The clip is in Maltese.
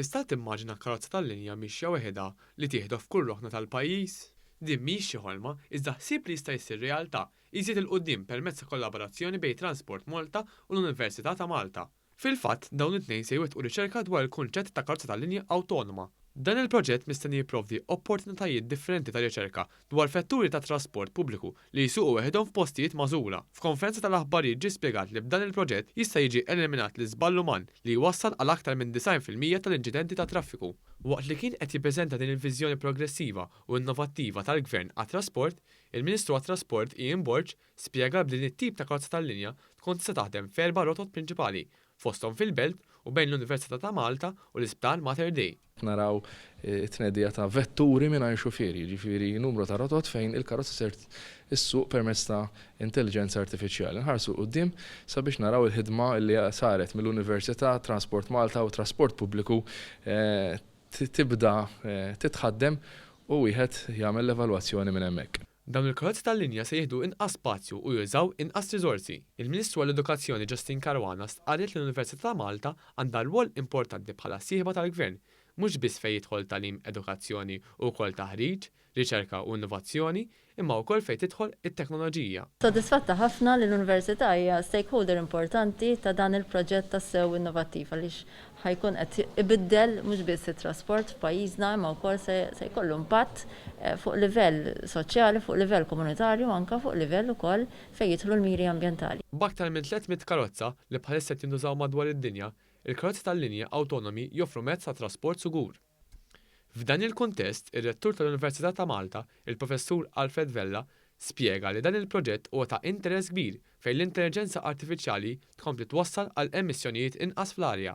Tista' timmaġina karozza tal-linja mixja weħeda li tieħdu f'kull roħna tal-pajjiż? Din mhix xi ħolma, iżda ħsieb li jista' jsir realtà iżjed il quddiem permezz ta' kollaborazzjoni bejn Transport Malta u l-Università ta' Malta. Fil-fatt, dawn it-tnejn se jwettqu riċerka dwar il-kunċett ta' karozza tal-linja awtonoma. Dan il-proġett mistenni jipprovdi opportunitajiet differenti ta' riċerka dwar vetturi ta' trasport pubbliku li jsuqu weħedhom f'postijiet magħżula. F'konferenza tal-aħbarijiet ġie spjegat li b'dan il-proġett jista' jiġi eliminat l-iżball uman li jwassal għal aktar minn 90% tal-inċidenti ta' traffiku. Waqt li kien qed jippreżenta din il-viżjoni progressiva u innovattiva tal-Gvern għat-Trasport, il-Ministru għat-Trasport Ian Borg spjega b'din it-tip ta' karozza tal-linja tkun tista' taħdem f'erba' rotot prinċipali fosthom fil-Belt u bejn l-Università ta' Malta u l-Isptar Mater Dei. Naraw it-tnedija ta' vetturi mingħajr xufieri, ġifieri numru ta' rotot fejn il-karozza ser issuq permezz ta' intelligenza artifiċjali. Nħarsu quddiem sabiex naraw il-ħidma li saret mill-Università, Transport Malta u Trasport Pubbliku tibda titħaddem u wieħed jagħmel l-evalwazzjoni minn hemmhekk. Dawn il-karozzi tal-linja se jieħdu inqas spazju u jużaw inqas riżorsi. Il-Ministru għall-Edukazzjoni Justin Caruana qalet li l-Università ta' Malta għandha rwol importanti bħala sieħba tal-Gvern, mhux biss fejn jidħol tagħlim edukazzjoni u wkoll taħriġ, riċerka u innovazzjoni, imma wkoll fejn tidħol it-teknoloġija. Sodisfatta ħafna li l-Università hija stakeholder importanti ta' dan il-proġett tas-sew innovattiv għaliex ħajkun qed ibiddel mhux biss it-trasport f'pajjiżna imma wkoll se jkollu impatt fuq livell soċjali, fuq livell komunitarju u anke fuq livell ukoll fejn jidħlu l-miri ambjentali. B'aktar minn 300 karozza li bħalissa qed jintużaw madwar id-dinja, il-karozzi tal-linja awtonomi joffru mezz ta' trasport sigur. F'dan il-kuntest, ir-rettur tal-Università ta' Malta, il-Professur Alfred Vella, spjega li dan il-proġett huwa ta' interess kbir fejn l-intelligenza artifiċjali tkompli twassal għal emissjonijiet inqas fl-arja.